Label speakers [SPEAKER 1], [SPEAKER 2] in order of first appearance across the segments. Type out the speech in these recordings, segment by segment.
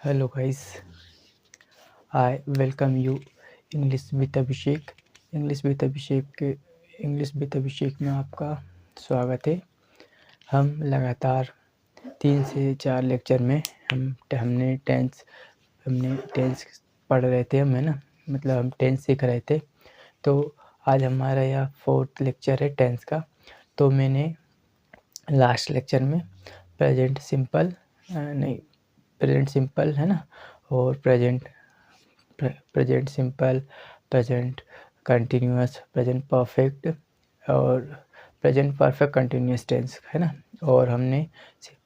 [SPEAKER 1] Hello guys, I welcome you English with Abhishek. English with Abhishek में आपका स्वागत है। हम लगातार 3 से 4 लेक्चर में हमने टेंस पढ़ रहे थे हम, है ना, मतलब हम टेंस सीख रहे थे। तो आज हमारा यह 4th लेक्चर है टेंस का। तो मैंने लास्ट लेक्चर में प्रेजेंट सिंपल है ना, और present simple, present continuous, present perfect और प्रेजेंट परफेक्ट कंटिन्यूअस टेंस, है ना। और हमने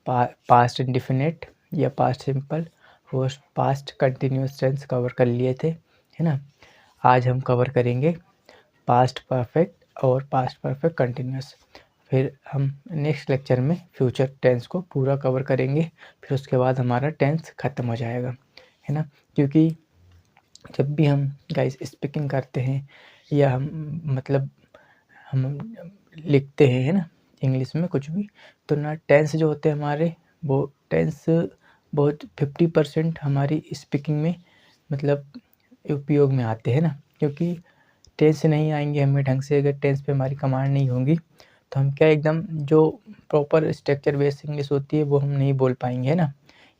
[SPEAKER 1] पास्ट इंडेफिनिट या पास्ट सिंपल और पास्ट कंटिन्यूअस टेंस कवर कर लिए थे, है ना। आज हम कवर करेंगे पास्ट परफेक्ट और पास्ट परफेक्ट कंटिन्यूअस। फिर हम नेक्स्ट लेक्चर में फ्यूचर टेंस को पूरा कवर करेंगे। फिर उसके बाद हमारा टेंस ख़त्म हो जाएगा, है ना। क्योंकि जब भी हम गाइस स्पीकिंग करते हैं या हम लिखते हैं, है ना, इंग्लिश में कुछ भी, तो ना टेंस जो होते हैं हमारे, वो टेंस बहुत 50% हमारी स्पीकिंग में मतलब उपयोग में आते हैं ना। क्योंकि टेंस नहीं आएंगे हमें ढंग से, अगर टेंस पे हमारी कमांड नहीं होंगी तो हम क्या एकदम जो प्रॉपर स्ट्रक्चर बेस्ड इंग्लिश होती है वो हम नहीं बोल पाएंगे, है ना,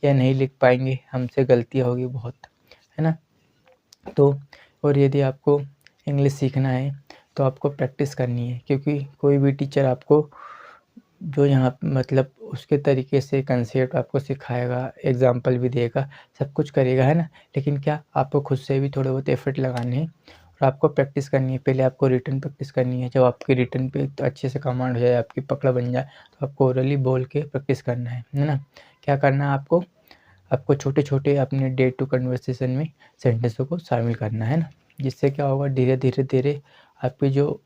[SPEAKER 1] या नहीं लिख पाएंगे, हमसे गलतियाँ होगी बहुत, है ना। तो और यदि आपको इंग्लिश सीखना है तो आपको प्रैक्टिस करनी है, क्योंकि कोई भी टीचर आपको जो यहाँ मतलब उसके तरीके से कंसेप्ट आपको सिखाएगा, एग्जाम्पल भी देगा, सब कुछ करेगा, है ना। लेकिन क्या आपको खुद से भी थोड़े बहुत एफर्ट लगाने हैं और आपको प्रैक्टिस करनी है। पहले आपको रिटन प्रैक्टिस करनी है। जब आपकी रिटन पे तो अच्छे से कमांड हो जाए, आपकी पकड़ बन जाए, तो आपको ओरली बोल के प्रैक्टिस करना है ना। क्या करना है आपको छोटे छोटे अपने डे टू कन्वर्सेशन में सेंटेंसों को शामिल करना है ना। जिससे क्या होगा, धीरे धीरे आपकी जो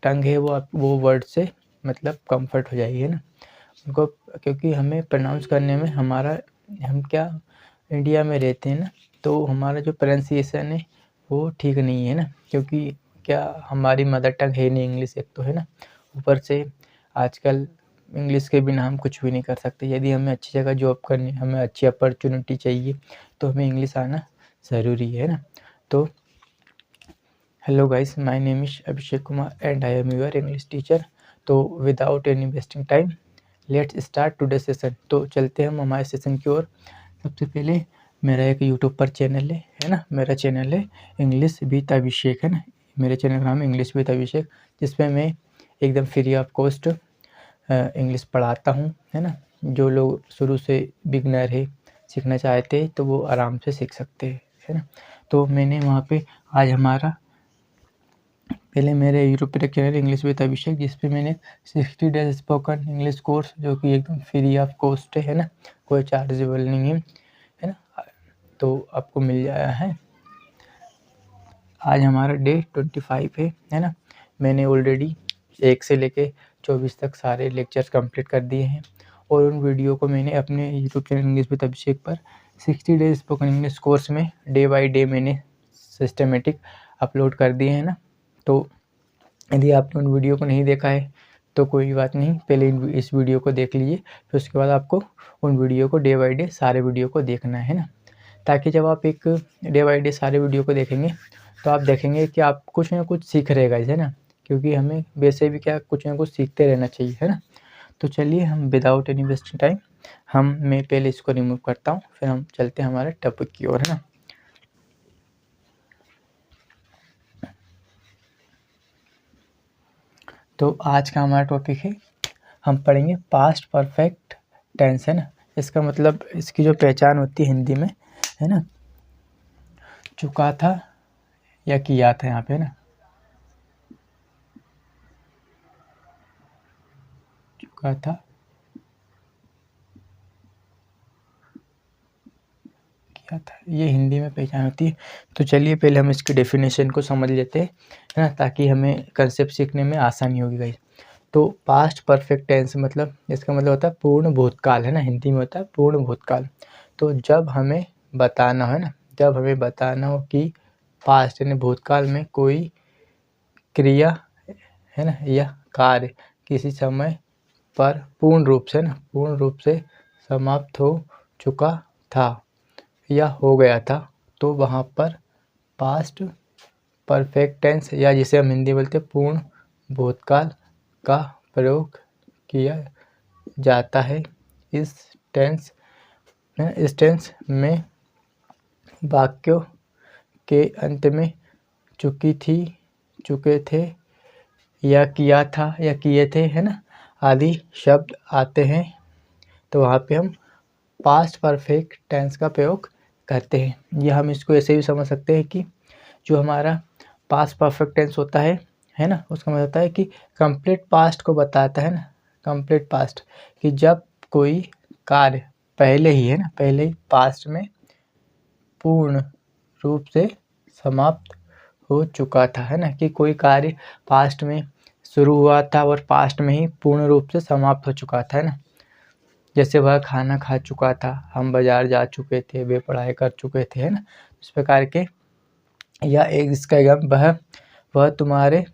[SPEAKER 1] टंग है वो वर्ड से मतलब कंफर्ट हो जाएगी, है ना उनको। क्योंकि हमें प्रोनाउंस करने में हम क्या इंडिया में रहते हैं ना, तो हमारा जो प्रोनाउंसिएशन है वो ठीक नहीं है ना। क्योंकि क्या हमारी मदर टंग है नहीं इंग्लिश एक तो, है ना। ऊपर से आजकल इंग्लिश के बिना हम कुछ भी नहीं कर सकते। यदि हमें अच्छी जगह जॉब करनी, हमें अच्छी अपॉर्चुनिटी चाहिए, तो हमें इंग्लिश आना ज़रूरी है ना। तो hello guys, my name is Abhishek Kumar and I am your English teacher. तो without any wasting time let's start today session. तो चलते हैं हम हमारे सेशन की ओर। सबसे पहले मेरा एक यूट्यूब पर चैनल है ना, मेरा चैनल है इंग्लिश विद अभिषेक, है ना। मेरे चैनल का नाम है इंग्लिश विद अभिषेक, जिसमें मैं एकदम फ्री ऑफ कॉस्ट इंग्लिश पढ़ाता हूँ, है ना। जो लोग शुरू से बिगनर है, सीखना चाहते हैं, तो वो आराम से सीख सकते हैं, है ना। तो मैंने वहाँ पे आज पहले मेरे यूट्यूब पे चैनल इंग्लिश विद अभिषेक, जिस पे मैंने 60 डेज स्पोकन इंग्लिश कोर्स, जो कि एकदम फ्री ऑफ कॉस्ट है ना, कोई चार्जेबल नहीं है ना, तो आपको मिल जाया है। आज हमारा डे 25 है ना। मैंने ऑलरेडी 1 से लेके 24 तक सारे लेक्चर्स कंप्लीट कर दिए हैं, और उन वीडियो को मैंने अपने यूट्यूब चैनल इंग्लिश विद अभिषेक पर 60 डेज स्पोकन इंग्लिश कोर्स में डे बाय डे मैंने सिस्टमेटिक अपलोड कर दिए हैं ना। तो यदि आपने उन वीडियो को नहीं देखा है तो कोई बात नहीं, पहले इस वीडियो को देख लीजिए, फिर उसके बाद आपको उन वीडियो को डे बाय डे सारे वीडियो को देखना है ना। ताकि जब आप एक डे बाय डे सारे वीडियो को देखेंगे तो आप देखेंगे कि आप कुछ ना कुछ सीख रहे गाइस, है ना। क्योंकि हमें वैसे भी क्या कुछ ना कुछ सीखते रहना चाहिए, है ना। तो चलिए हम विदाउट एनी वेस्टिंग टाइम मैं पहले इसको रिमूव करता हूँ, फिर हम चलते हैं हमारे टॉपिक की ओर, है ना। तो आज का हमारा टॉपिक है, हम पढ़ेंगे पास्ट परफेक्ट टेंस, है ना। इसका मतलब इसकी जो पहचान होती है हिंदी में, है ना, चुका था या किया था, यहाँ पे, है ना, चुका था, किया था, ये हिंदी में पहचान होती है। तो चलिए पहले हम इसकी डेफिनेशन को समझ लेते हैं, है ना, ताकि हमें कंसेप्ट सीखने में आसानी होगी गाइस। तो पास्ट परफेक्ट टेंस मतलब, इसका मतलब होता है पूर्ण भूतकाल, है ना, हिंदी में होता है पूर्ण भूतकाल। तो जब हमें बताना है ना, जब हमें बताना हो कि पास्ट यानी भूतकाल में कोई क्रिया, है ना, या कार्य किसी समय पर पूर्ण रूप से समाप्त हो चुका था, या हो गया था, तो वहाँ पर पास्ट परफेक्ट टेंस या जिसे हम हिंदी बोलते हैं पूर्ण भूतकाल का प्रयोग किया जाता है। इस टेंस में वाक्यों के अंत में चुकी थी, चुके थे, या किया था या किए थे, है ना, आदि शब्द आते हैं, तो वहाँ पे हम पास्ट परफेक्ट टेंस का प्रयोग करते हैं। या हम इसको ऐसे भी समझ सकते हैं कि जो हमारा पास्ट परफेक्ट टेंस होता है ना, उसका मतलब होता है कि कंप्लीट पास्ट को बताता है ना, कंप्लीट पास्ट, कि जब कोई कार्य पहले ही, है ना, पहले ही पास्ट में पूर्ण रूप से समाप्त हो चुका था, है ना, कि कोई कार्य पास्ट में शुरू हुआ था और पास्ट में ही पूर्ण रूप से समाप्त हो चुका था, है ना। जैसे वह खाना खा चुका था, हम बाजार जा चुके थे, वे पढ़ाई कर चुके थे, है ना, इस प्रकार के। या एक इसका वह तुम्हारे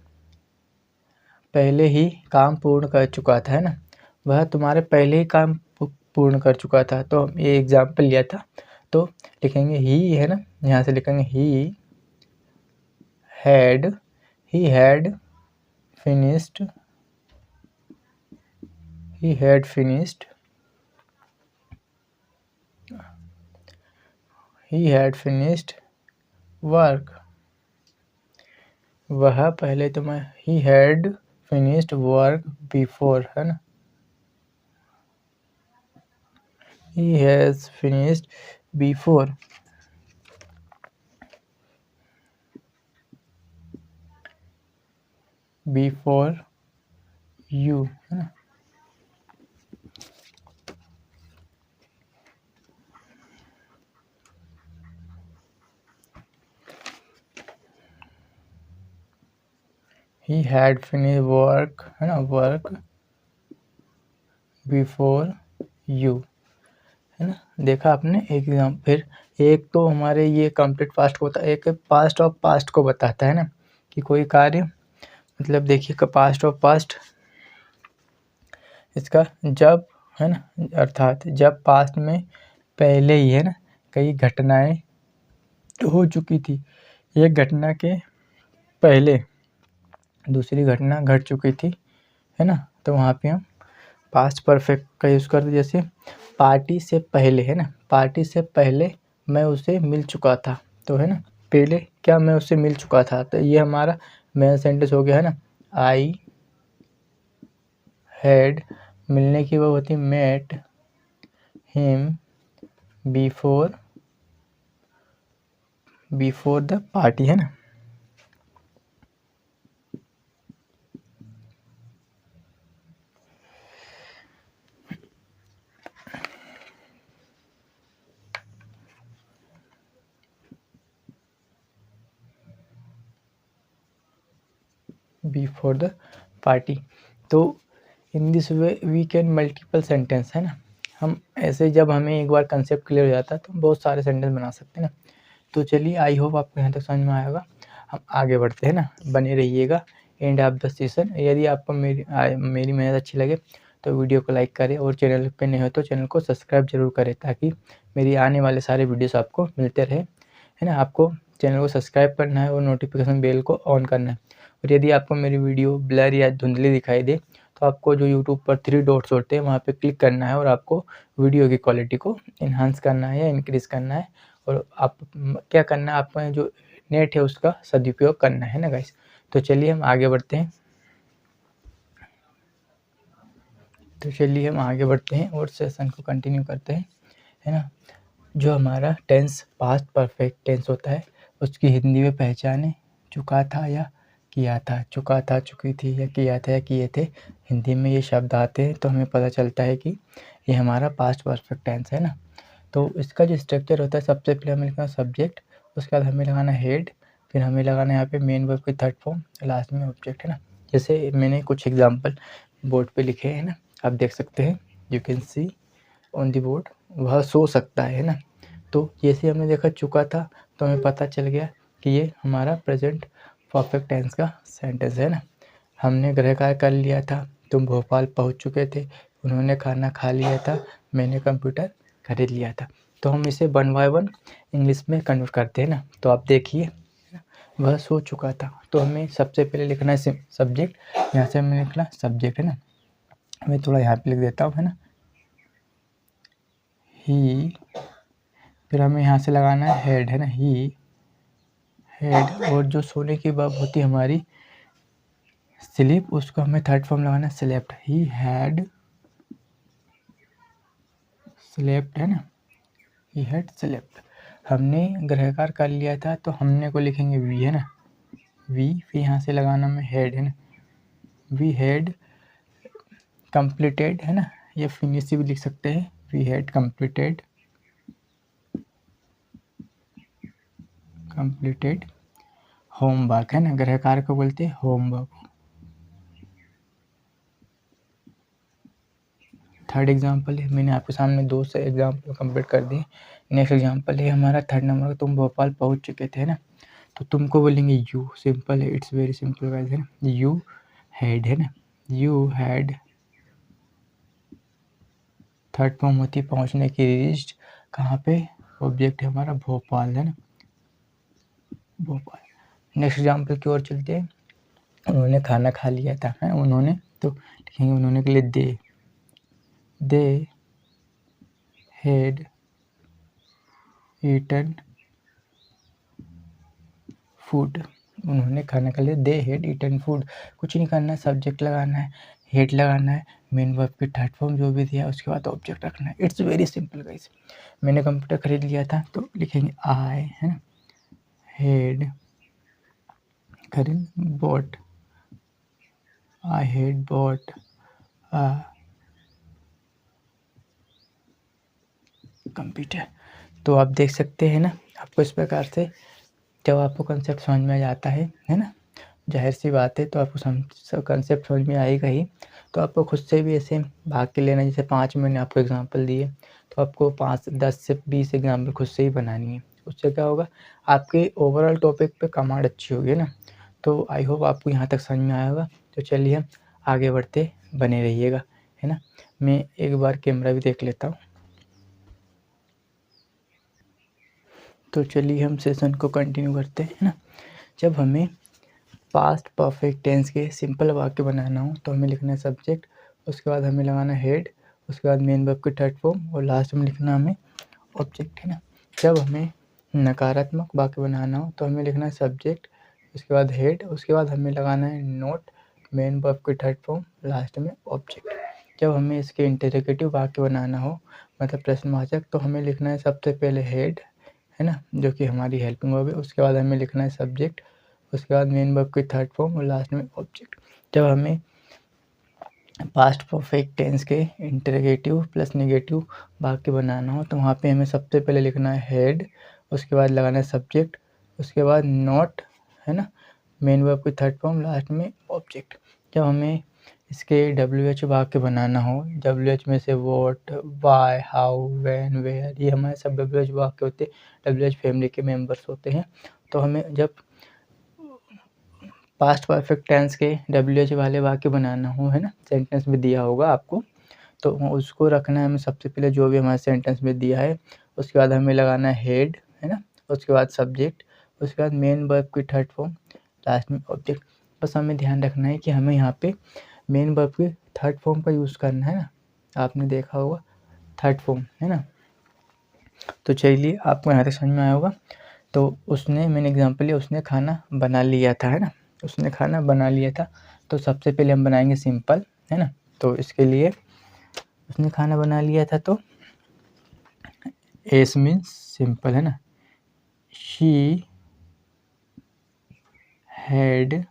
[SPEAKER 1] पहले ही काम पूर्ण कर चुका था, है ना, वह तुम्हारे पहले ही काम पूर्ण कर चुका था। तो हम ये एग्जाम्पल लिया था, तो लिखेंगे ही, है ना, यहाँ से लिखेंगे ही हैड finished वर्क। वह पहले तो मैं he had finished work before, है ना, he has finished before you, है ना। ही हैड फिनिश वर्क, है ना, वर्क बिफोर यू, है ना। देखा आपने एग्जाम। फिर एक तो हमारे ये कंप्लीट पास्ट को एक पास्ट ऑफ पास्ट को बताता है ना, कि कोई कार्य, मतलब देखिए पास्ट ऑफ पास्ट इसका जब, है ना, अर्थात जब पास्ट में पहले ही, है ना, कई घटनाएं हो चुकी थी, एक घटना के पहले दूसरी घटना घट चुकी थी, है ना, तो वहाँ पे हम पास्ट परफेक्ट का यूज़ करते। जैसे पार्टी से पहले, है ना, पार्टी से पहले मैं उसे मिल चुका था, तो है ना, पहले क्या मैं उससे मिल चुका था, तो ये हमारा मेन सेंटेंस हो गया, है ना। आई हैड, मिलने की वो होती met him before the party, है ना। Before the party. तो in this way we can multiple sentence, है ना, हम ऐसे जब हमें एक बार कंसेप्ट क्लियर हो जाता है तो हम बहुत सारे सेंटेंस बना सकते हैं ना। तो चलिए, आई होप आपको यहाँ तक समझ में आया होगा। हम आगे बढ़ते हैं ना, बने रहिएगा एंड ऑफ द सेशन। यदि आपको मेरी मेहनत अच्छी लगे तो वीडियो को लाइक करें, और चैनल पे नए हो तो चैनल को सब्सक्राइब जरूर करें, ताकि मेरी आने वाले सारे वीडियोस आपको मिलते रहे, है ना। आपको चैनल को सब्सक्राइब करना है और नोटिफिकेशन बेल को ऑन करना है। और यदि आपको मेरी वीडियो ब्लर या धुंधली दिखाई दे तो आपको जो यूट्यूब पर 3 डॉट्स होते हैं वहाँ पे क्लिक करना है, और आपको वीडियो की क्वालिटी को इन्हांस करना है या इंक्रीज़ करना है। और आप क्या करना है, आपका जो नेट है उसका सदुपयोग करना है ना गाइस। तो चलिए हम आगे बढ़ते हैं। और सेशन को कंटिन्यू करते हैं, है ना। जो हमारा टेंस पास्ट परफेक्ट टेंस होता है उसकी हिंदी में पहचाने चुका था या किया था, चुका था, चुकी थी, या किया था या किए थे, हिंदी में ये शब्द आते हैं तो हमें पता चलता है कि ये हमारा पास्ट परफेक्ट टेंस है ना। तो इसका जो स्ट्रक्चर होता है, सबसे पहले हमें लिखना सब्जेक्ट, उसके बाद हमें लगाना हेड, फिर हमें लगाना यहाँ पे मेन वर्ब की थर्ड फॉर्म, लास्ट में ऑब्जेक्ट, है ना। जैसे मैंने कुछ एग्जांपल बोर्ड पे लिखे हैं ना, आप देख सकते हैं, you can see on the board, वह सो सकता है ना। तो जैसे हमने देखा चुका था, तो हमें पता चल गया कि ये हमारा प्रेजेंट परफेक्ट टेंस का सेंटेंस है ना। हमने गृह कार्य कर लिया था, तुम भोपाल पहुंच चुके थे, उन्होंने खाना खा लिया था, मैंने कंप्यूटर खरीद लिया था। तो हम इसे 1 बाय 1 इंग्लिश में कन्वर्ट करते हैं ना। तो आप देखिए वह सो चुका था, तो हमें सबसे पहले लिखना है सब्जेक्ट। यहाँ से हमें लिखना सब्जेक्ट है ना, मैं थोड़ा यहाँ पे लिख देता हूँ है ना, ही। फिर हमें यहाँ से लगाना है हेड है ना, ही हेड। और जो सोने की वर्ब होती है हमारी स्लीप, उसको हमें थर्ड फॉर्म लगाना है स्लेप्ट। ही हैड स्लेप्ट है ना, ही हैड स्लेप्ट। हमने ग्रहकार कर लिया था, तो हमने को लिखेंगे वी है ना, वी। फिर यहाँ से लगाना में हेड है ना, वी हैड कंप्लीटेड है ना, या फिनिश भी लिख सकते हैं, वी हैड कंप्लीटेड होमवर्क है ना, गृह कार्य को बोलते हैं होमवर्क। थर्ड एग्जाम्पल है, मैंने आपके सामने 2 से एग्जाम्पल कंप्लीट कर दिए। नेक्स्ट एग्जाम्पल है हमारा थर्ड नंबर का, तुम भोपाल पहुंच चुके थे ना, तो तुमको बोलेंगे यू। सिंपल है, इट्स वेरी सिंपल गाइस है ना, यू हैड है ना, यू हैड थर्ड फॉर्म होती है पहुंचने की, रीच्ड कहाँ पे, ऑब्जेक्ट है हमारा भोपाल है ना, भोपाल। नेक्स्ट एग्जाम्पल की ओर चलते हैं। उन्होंने खाना खा लिया था है, उन्होंने, तो लिखेंगे उन्होंने के लिए दे हैड ईटन फूड। उन्होंने खाना खा लिया, दे हैड ईटन फूड। कुछ नहीं करना है, सब्जेक्ट लगाना है, हेड लगाना है, मेन वर्ब की थर्ड फॉर्म जो भी दिया है उसके बाद ऑब्जेक्ट रखना है। It's very simple guys. मैंने कंप्यूटर खरीद लिया था, तो लिखेंगे आई है ना, हेड खरीद bought, I had bought a computer. तो आप देख सकते हैं ना, आपको इस प्रकार से जब आपको कंसेप्ट समझ में आ जाता है ना, जाहिर सी बात है, तो आपको कंसेप्ट समझ में आएगा ही। तो आपको खुद से भी ऐसे भाग के लेना, जैसे 5 मैंने आपको एग्जांपल दिए, तो आपको 5 10 से 20 एग्जांपल खुद से ही बनानी है। उससे क्या होगा, आपके ओवरऑल टॉपिक पे कमांड अच्छी होगी ना। तो आई होप आपको यहाँ तक समझ में आया होगा। तो चलिए हम आगे बढ़ते, बने रहिएगा है ना। मैं एक बार कैमरा भी देख लेता हूँ। तो चलिए हम सेशन को कंटिन्यू करते हैं ना। जब हमें पास्ट परफेक्ट टेंस के सिंपल वाक्य बनाना हो, तो हमें लिखना है सब्जेक्ट, उसके बाद हमें लगाना है हेड, उसके बाद मेन वर्ब की थर्ड फॉर्म, और लास्ट में लिखना हमें ऑब्जेक्ट है ना। जब हमें नकारात्मक वाक्य बनाना हो, तो हमें लिखना है सब्जेक्ट, उसके बाद हेड, उसके बाद हमें लगाना है नोट, मेन वर्ब की थर्ड फॉर्म, लास्ट में ऑब्जेक्ट। जब हमें इसके इंटरोगेटिव वाक्य बनाना हो, मतलब प्रश्नवाचक, तो हमें लिखना है सबसे पहले हेड है ना, जो कि हमारी हेल्पिंग वर्ब है, उसके बाद हमें लिखना है सब्जेक्ट, उसके बाद मेन वर्ब की थर्ड फॉर्म, और लास्ट में ऑब्जेक्ट। जब हमें पास्ट परफेक्ट टेंस के इंटरोगेटिव प्लस नेगेटिव वाक्य बनाना हो, तो वहाँ पे हमें सबसे पहले लिखना है हेड, उसके बाद लगाना है सब्जेक्ट, उसके बाद नॉट है ना, मेन वर्ब की थर्ड फॉर्म, लास्ट में ऑब्जेक्ट। जब हमें इसके WH वाक्य बनाना हो, WH में से what, why, how, when, where, ये हमारे सब WH वाक्य होते हैं, WH फैमिली के मेंबर्स होते हैं। तो हमें जब पास्ट परफेक्ट टेंस के WH वाले वाक्य बनाना हो है ना, सेंटेंस में दिया होगा आपको, तो उसको रखना है हमें सबसे पहले जो भी हमारे सेंटेंस में दिया है, उसके बाद हमें लगाना है हेड है ना, उसके बाद सब्जेक्ट, उसके बाद मेन वर्ब की थर्ड फॉर्म, लास्ट में ऑब्जेक्ट। बस हमें ध्यान रखना है कि हमें यहाँ पे मेन वर्ब की थर्ड फॉर्म का यूज़ करना है ना, आपने देखा होगा थर्ड फॉर्म है ना। तो चलिए आपको यहाँ तक समझ में आया होगा। तो उसने, मैंने एग्जांपल लिया, उसने खाना बना लिया था है ना, उसने खाना बना लिया था। तो सबसे पहले हम बनाएंगे सिंपल है ना। तो इसके लिए उसने खाना बना लिया था, तो एस मीन्स सिंपल है ना, शी हैड,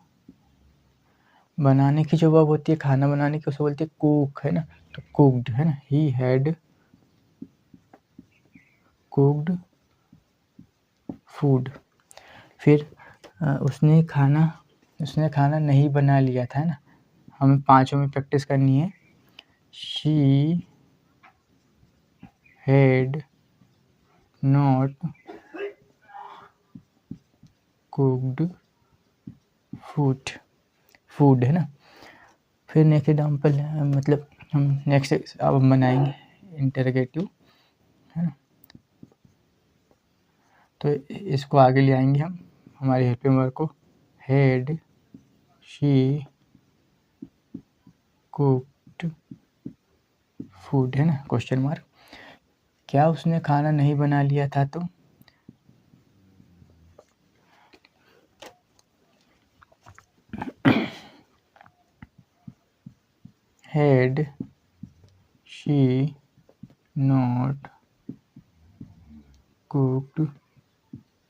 [SPEAKER 1] बनाने की जो वर्ब होती है खाना बनाने की, उसे बोलते हैं कुक है ना, तो कुक्ड है ना, ही हैड कुक्ड फूड। फिर उसने खाना नहीं बना लिया था है ना, हमें 5 में प्रैक्टिस करनी है। She had not cooked food है ना। फिर नेक्स्ट एग्जाम्पल मतलब हम नेक्स्ट अब बनाएंगे इंटरोगेटिव है ना। तो इसको आगे ले आएंगे हम हमारे हेल्पिंग वर्ब को। हैड शी कुक्ड फूड, है ना, क्वेश्चन मार्क। क्या उसने खाना नहीं बना लिया था? तो had she not cooked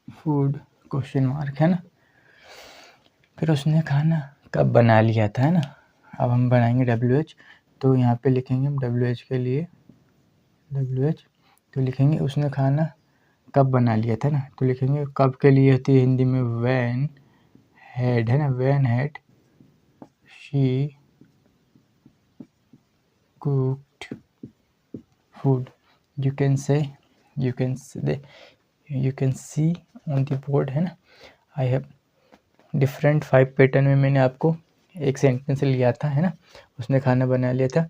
[SPEAKER 1] food, question mark, है ना। फिर उसने खाना कब बना लिया था, है ना। अब हम बनाएंगे WH, तो यहाँ पे लिखेंगे हम WH के लिए WH, तो लिखेंगे उसने खाना कब बना लिया था ना, तो लिखेंगे कब के लिए होती है हिंदी में when had, है ना, when had she cooked food. You can see on the board, है ना। I have different 5 पैटर्न में मैंने आपको एक सेंटेंस लिया था, है ना। उसने खाना बना लिया था।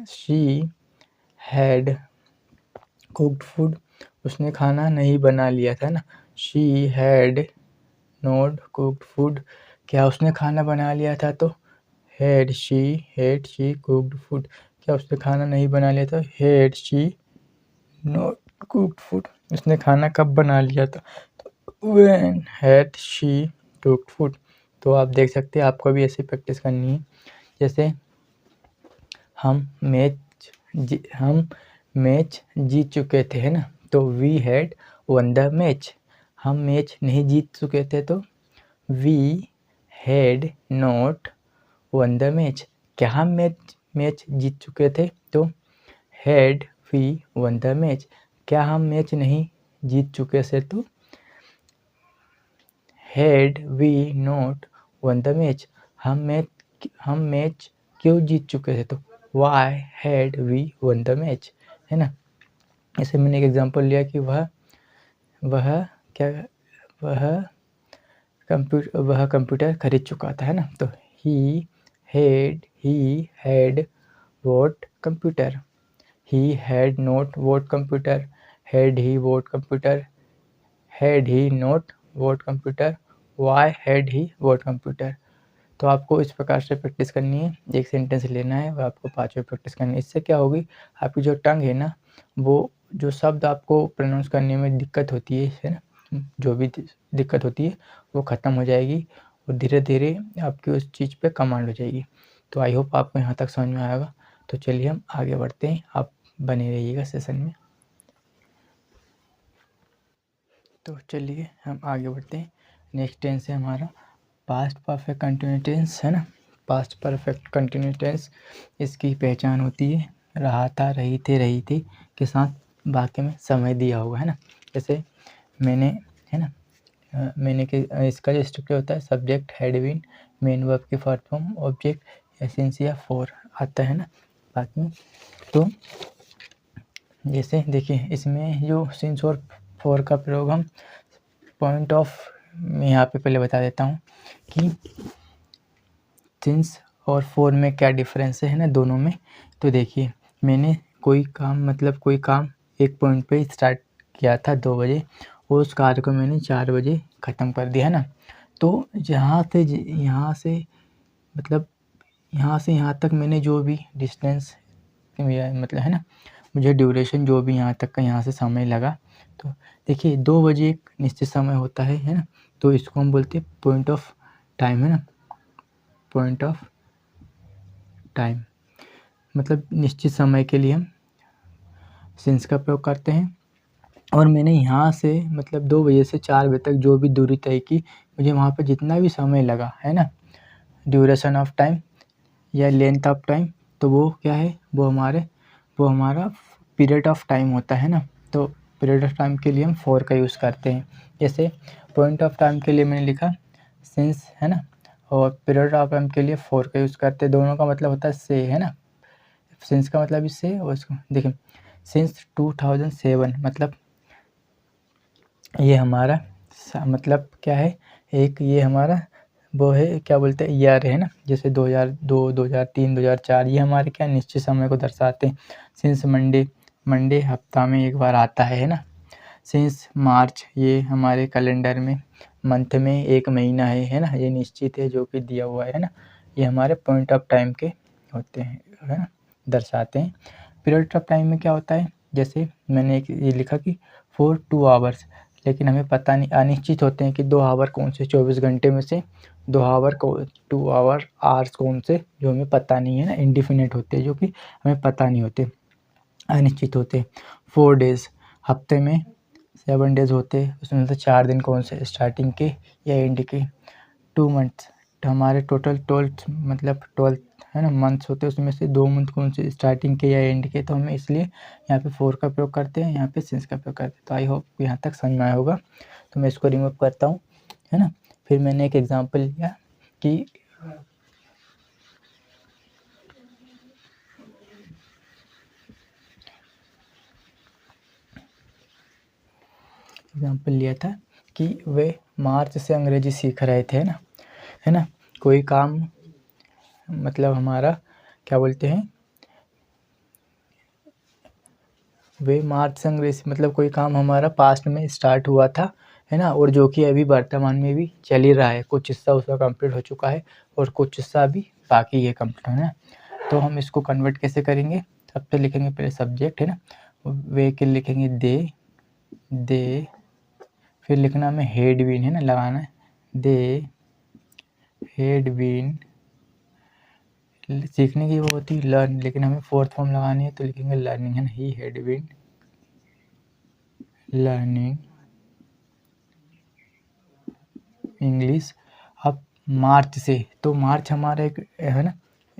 [SPEAKER 1] She had cooked food, उसने खाना नहीं बना लिया था ना। She had not cooked food, क्या उसने खाना बना लिया था? तो had she cooked food, क्या उसने खाना नहीं बना लिया था? had she not cooked food, उसने खाना कब बना लिया था? तो when had she cooked food। तो आप देख सकते हैं, आपको भी ऐसे प्रैक्टिस करनी है। जैसे हम मैच जीत चुके थे, है ना, तो we had won the match. हम मैच नहीं जीत चुके थे, तो we had not won the match. क्या हम मैच जीत चुके थे? तो had we won the match. क्या हम मैच नहीं जीत चुके थे? तो had we not won the match. हम मैच क्यों जीत चुके थे? तो why had we won the match, है ना। ऐसे मैंने एक एग्जांपल लिया कि वह कंप्यूटर खरीद चुका था, है ना। तो he had what computer, he had not what computer, had he what computer, had he not what computer, why had he what computer. तो आपको इस प्रकार से प्रैक्टिस करनी है। एक सेंटेंस लेना है, वो आपको 5 बार प्रैक्टिस करनी है। इससे क्या होगी, आपकी जो टंग है ना, वो जो शब्द आपको प्रोनाउंस करने में दिक्कत होती है ना, जो भी दिक्कत होती है वो ख़त्म हो जाएगी और धीरे धीरे आपकी उस चीज़ पे कमांड हो जाएगी। तो आई होप आपको यहाँ तक समझ में आएगा। तो चलिए हम आगे बढ़ते हैं, आप बने रहिएगा सेशन में। तो चलिए हम आगे बढ़ते हैं। नेक्स्ट टेंस है हमारा पास्ट परफेक्ट कंटिन्यूस टेंस, है ना। पास्ट परफेक्ट कंटिन्यूस टेंस, इसकी पहचान होती है रहा था, रही थे, रही थी के साथ वाक्य में समय दिया होगा, है ना। जैसे मैंने, है ना, मैंने के इसका जो स्ट्रक्चर होता है subject, had been, main verb की फर्स्ट फॉर्म, ऑब्जेक्ट, एसेंशिया, फॉर आता है ना वाक्य में। तो जैसे देखिए इसमें जो सिंस और फॉर का प्रयोग हम पॉइंट ऑफ, मैं यहाँ पे पहले बता देता हूँ कि सिंस और फॉर में क्या डिफरेंस है ना दोनों में। तो देखिए मैंने कोई काम एक पॉइंट पे स्टार्ट किया था 2 बजे और उस कार्य को मैंने 4 बजे ख़त्म कर दिया, है ना। तो यहाँ से यहाँ तक मैंने जो भी डिस्टेंस मतलब, है ना, मुझे ड्यूरेशन जो भी यहाँ तक का यहाँ से समय लगा। तो देखिए 2 बजे एक निश्चित समय होता है ना। तो इसको हम बोलते हैं पॉइंट ऑफ टाइम, है ना। पॉइंट ऑफ टाइम मतलब निश्चित समय के लिए हम सिंस का प्रयोग करते हैं। और मैंने यहाँ से मतलब 2 बजे से 4 बजे तक जो भी दूरी तय की, मुझे वहाँ पर जितना भी समय लगा, है ना, ड्यूरेशन ऑफ टाइम या लेंथ ऑफ टाइम, तो वो क्या है, वो हमारा पीरियड ऑफ टाइम होता है ना। तो पीरियड ऑफ टाइम के लिए हम फॉर का यूज़ करते हैं। जैसे पॉइंट ऑफ टाइम के लिए मैंने लिखा सिंस, है ना, और पीरियड ऑफ टाइम के लिए फॉर का यूज़ करते हैं। दोनों का मतलब होता है से, है ना। सिंस का मतलब इससे, और इसको देखिए सिंस 2007 मतलब ये हमारा मतलब क्या है, एक ये हमारा वो है, क्या बोलते हैं, ईयर है ना। जैसे 2002, 2003, 2004 ये हमारे क्या निश्चित समय को दर्शाते हैं। सिंस मंडे हफ्ता में एक बार आता है ना। सिंस मार्च, ये हमारे कैलेंडर में मंथ में एक महीना है ना, ये निश्चित है जो कि दिया हुआ है ना, ये हमारे पॉइंट ऑफ टाइम के होते हैं, है ना, दर्शाते हैं। पीरियड ऑफ टाइम में क्या होता है, जैसे मैंने एक ये लिखा कि फॉर 2 आवर्स, लेकिन हमें पता नहीं, अनिश्चित होते हैं कि 2 आवर कौन से 24 घंटे में से 2 आवर को 2 आवर आवर्स कौन से, जो हमें पता नहीं है ना, इंडिफिनिट होते हैं, जो कि हमें पता नहीं होते, अनिश्चित होते। 4 डेज़, हफ्ते में 7 डेज़ होते हैं, उसमें से 4 दिन कौन से, स्टार्टिंग के या एंड के। 2 मंथ्स, तो हमारे टोटल 12 है ना मंथ्स होते हैं, उसमें से 2 मंथ कौन से, स्टार्टिंग के या एंड के, तो हम इसलिए यहाँ पे 4 का प्रयोग करते हैं, यहाँ पे सिंस का प्रयोग करते हैं। तो आई होप यहाँ तक समझ में आया होगा। तो मैं इसको रिमूव करता हूँ, है ना। फिर मैंने एक एग्जांपल लिया कि एग्जांपल लिया था कि वे मार्च से अंग्रेजी सीख रहे थे ना, है ना। कोई काम मतलब हमारा क्या बोलते हैं, वे मार्च से अंग्रेजी मतलब कोई काम हमारा पास्ट में स्टार्ट हुआ था, है ना, और जो कि अभी वर्तमान में भी चल ही रहा है। कुछ हिस्सा उसका कंप्लीट हो चुका है और कुछ हिस्सा अभी बाकी है कंप्लीट, है ना। तो हम इसको कन्वर्ट कैसे करेंगे, तब तो लिखेंगे पहले सब्जेक्ट, है ना, वे के लिखेंगे दे, फिर लिखना हमें हेड बीन, है ना, लगाना है दे हेड बीन। सीखने की वो होती है लर्न, लेकिन हमें फोर्थ फॉर्म लगानी है तो लिखेंगे लर्निंग, है ना, he had been learning English. अब मार्च से, तो मार्च हमारा एक है ना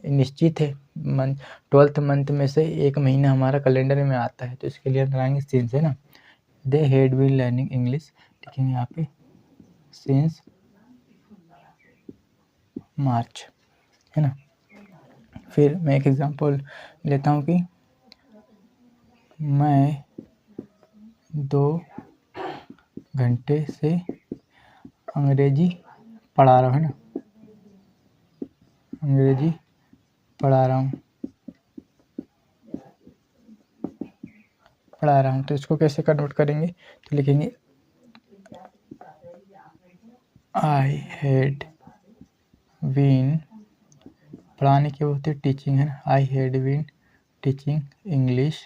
[SPEAKER 1] निश्चित है मंथ, 12th मंथ में से एक महीना हमारा कैलेंडर में आता है, तो इसके लिए हम लगाएंगे सिंस, है ना। They had been learning English, लिखेंगे यहाँ पे सिंस मार्च, है ना। फिर मैं एक एग्जांपल लेता हूँ कि मैं 2 घंटे से अंग्रेजी पढ़ा रहा हूँ, है ना, अंग्रेजी पढ़ा रहा हूँ। तो इसको कैसे कन्वर्ट करेंगे, तो लिखेंगे आई हैड बीन, पढ़ाने की होती है टीचिंग, है ना, I had been teaching English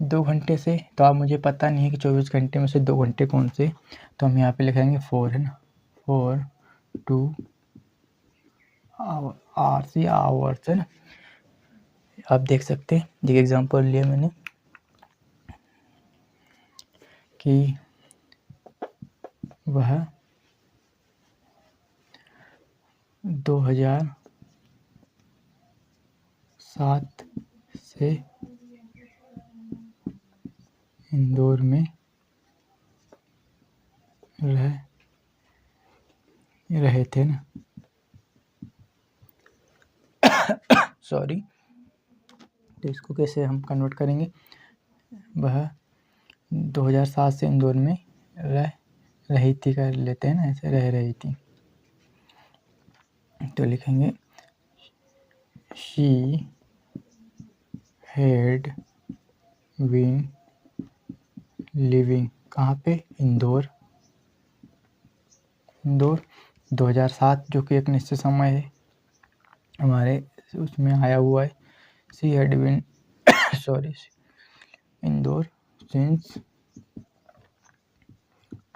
[SPEAKER 1] 2 घंटे से। तो अब मुझे पता नहीं है कि 24 घंटे में से 2 घंटे कौन से, तो हम यहाँ पे लिखेंगे 4, है ना, 4 2 आवर्स या आवर्स, है ना। आप देख सकते हैं, एक एग्जांपल लिया मैंने कि वह 2007 से इंदौर में रहे थे ना, सॉरी। तो इसको कैसे हम कन्वर्ट करेंगे, वह 2007 से इंदौर में रह रही थी कर लेते हैं ना, ऐसे रह रही थी, तो लिखेंगे शी हैड बीन लिविंग, कहाँ पे, इंदौर 2007, जो कि एक निश्चित समय है हमारे उसमें आया हुआ है। She had been sorry Indore since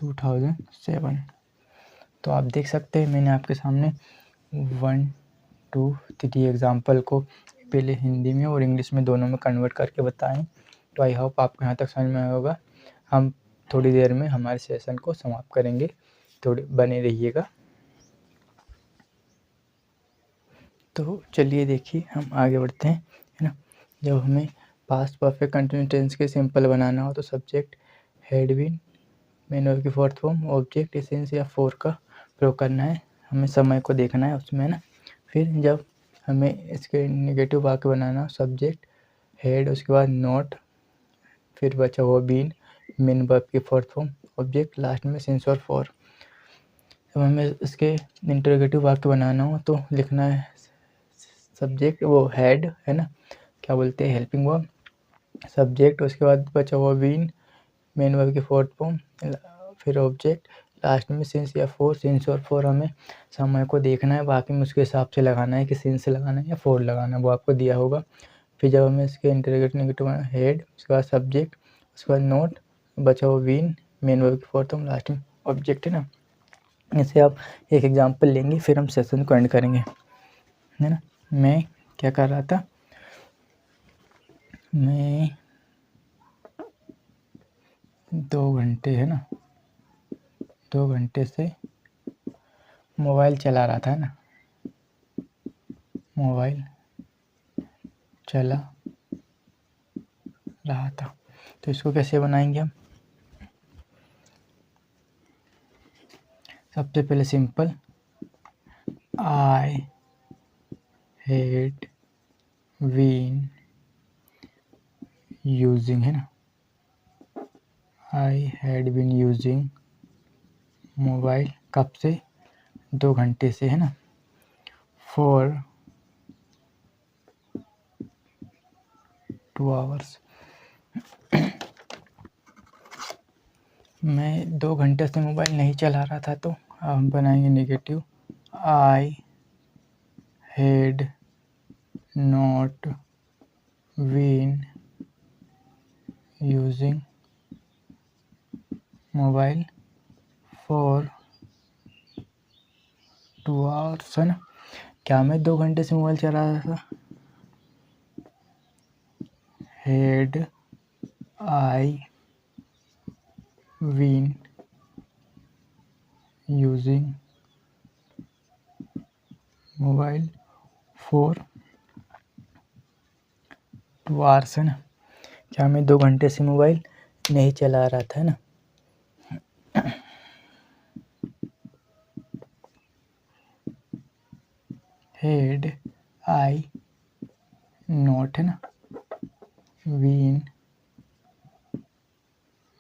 [SPEAKER 1] 2007। तो आप देख सकते हैं मैंने आपके सामने 1 2 3 एग्जाम्पल को पहले हिंदी में और इंग्लिश में दोनों में कन्वर्ट करके बताएं। तो आई होप आपको यहाँ तक समझ में आया होगा। हम थोड़ी देर में हमारे सेशन को समाप्त करेंगे, थोड़े बने रहिएगा। तो चलिए देखिए हम आगे बढ़ते हैं, है ना। जब हमें पास्ट परफेक्ट कंटिन्यूस टेंस के सिंपल बनाना हो तो subject had been, main verb की फोर्थ फॉर्म, ऑब्जेक्ट एसेंस या फोर का प्रयोग करना है, हमें समय को देखना है उसमें, है ना। फिर जब हमें इसके नेगेटिव वाक्य बनाना हो, सब्जेक्ट हैड, उसके बाद नॉट, फिर बचा हुआ बीन, मेन वर्ब की फोर्थ फॉर्म, ऑब्जेक्ट, लास्ट में सिंस और फॉर। जब हमें इसके इंटरोगेटिव वाक्य बनाना हो तो लिखना है सब्जेक्ट वो हैड, है ना, क्या बोलते हैं हेल्पिंग वर्ब, सब्जेक्ट, उसके बाद बचा हुआ बीन, मेन वर्ब की फोर्थ फॉर्म, फिर ऑब्जेक्ट, लास्ट में सिंस या फॉर। सिंस और फॉर हमें समय को देखना है, बाकी में उसके हिसाब से लगाना है कि सिंस लगाना है या फॉर लगाना है, वो आपको दिया होगा। फिर जब हमें इसके इंटरोगेटिव नेगेटिव हेड, उसके बाद सब्जेक्ट, उसके बाद नोट, बचा हुआ बीन, मेन वर्ब की फोर्थ फॉर्म, लास्ट में ऑब्जेक्ट, है ना। ऐसे आप एक एग्जांपल लेंगे, फिर हम सेशन को एंड करेंगे, है ना। मैं क्या कर रहा था, मैं 2 घंटे, है ना, 2 घंटे से मोबाइल चला रहा था, है ना, मोबाइल चला रहा था। तो इसको कैसे बनाएंगे हम, सबसे पहले simple, I had been using, है ना, I had been using mobile, कब से, 2 घंटे से, है ना, फॉर 2 आवर्स। मैं 2 घंटे से मोबाइल नहीं चला रहा था, तो हम बनाएंगे negative, I had not been using mobile for 2 hours, है ना। क्या मैं 2 घंटे से मोबाइल चला रहा था, had I been using mobile for 2 hours, है ना। क्या मैं 2 घंटे से मोबाइल नहीं चला रहा था, है ना। हैड आई नॉट, है ना, been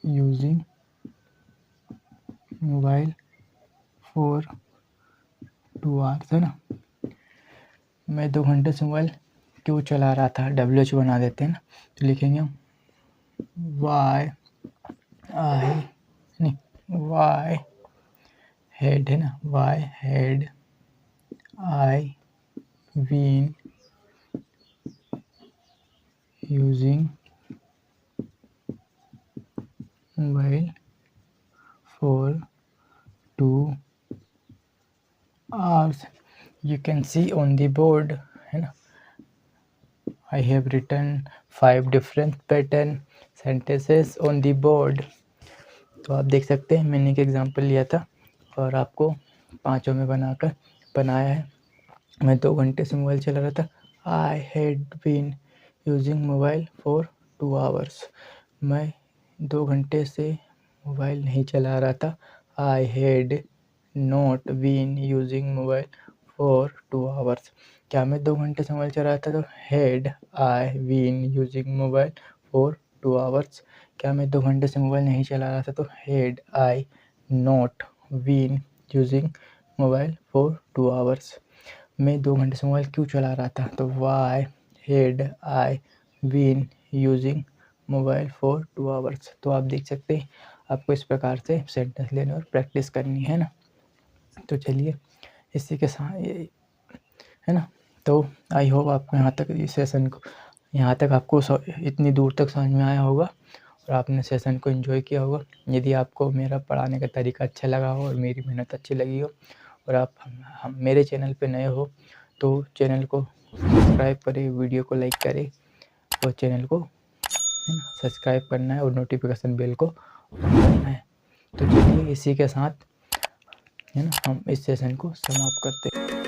[SPEAKER 1] using mobile for 2 hours, है ना। मैं 2 घंटे से मोबाइल क्यों चला रहा था, WH बना देते हैं ना, तो लिखेंगे हम वाई आई, नहीं, वाई हैड, है ना, why had I been using mobile for 2 hours. You can see on the board, है ना, I have written 5 different pattern sentences on the board. तो आप देख सकते हैं मैंने एक एग्जांपल लिया था और आपको 5 में बनाया है। मैं 2 घंटे से मोबाइल चला रहा था, I had been using mobile for 2 hours. मैं 2 घंटे से मोबाइल नहीं चला रहा था, I had not been using mobile for 2 hours. क्या मैं 2 घंटे से मोबाइल चला रहा था, तो had I been using mobile for 2 hours. क्या मैं 2 घंटे से मोबाइल नहीं चला रहा था, तो had I not been using mobile for 2 hours. मैं 2 घंटे से मोबाइल क्यों चला रहा था, तो why had I been using mobile for 2 hours. तो आप देख सकते हैं आपको इस प्रकार से सेंटेंस लेने और प्रैक्टिस करनी है ना। तो चलिए इसी के साथ, है ना, तो आई होप आपको यहाँ तक इस सेशन को, यहाँ तक आपको इतनी दूर तक समझ में आया होगा और आपने सेशन को एंजॉय किया होगा। यदि आपको मेरा पढ़ाने का तरीका अच्छा लगा हो और मेरी मेहनत अच्छी लगी हो और आप हम मेरे चैनल पे नए हो तो चैनल को सब्सक्राइब करें, वीडियो को लाइक करें और चैनल को सब्सक्राइब करना है और नोटिफिकेशन बेल को ऑन करना है। तो चलिए इसी के साथ, है ना, हम इस सेशन को समाप्त करते हैं।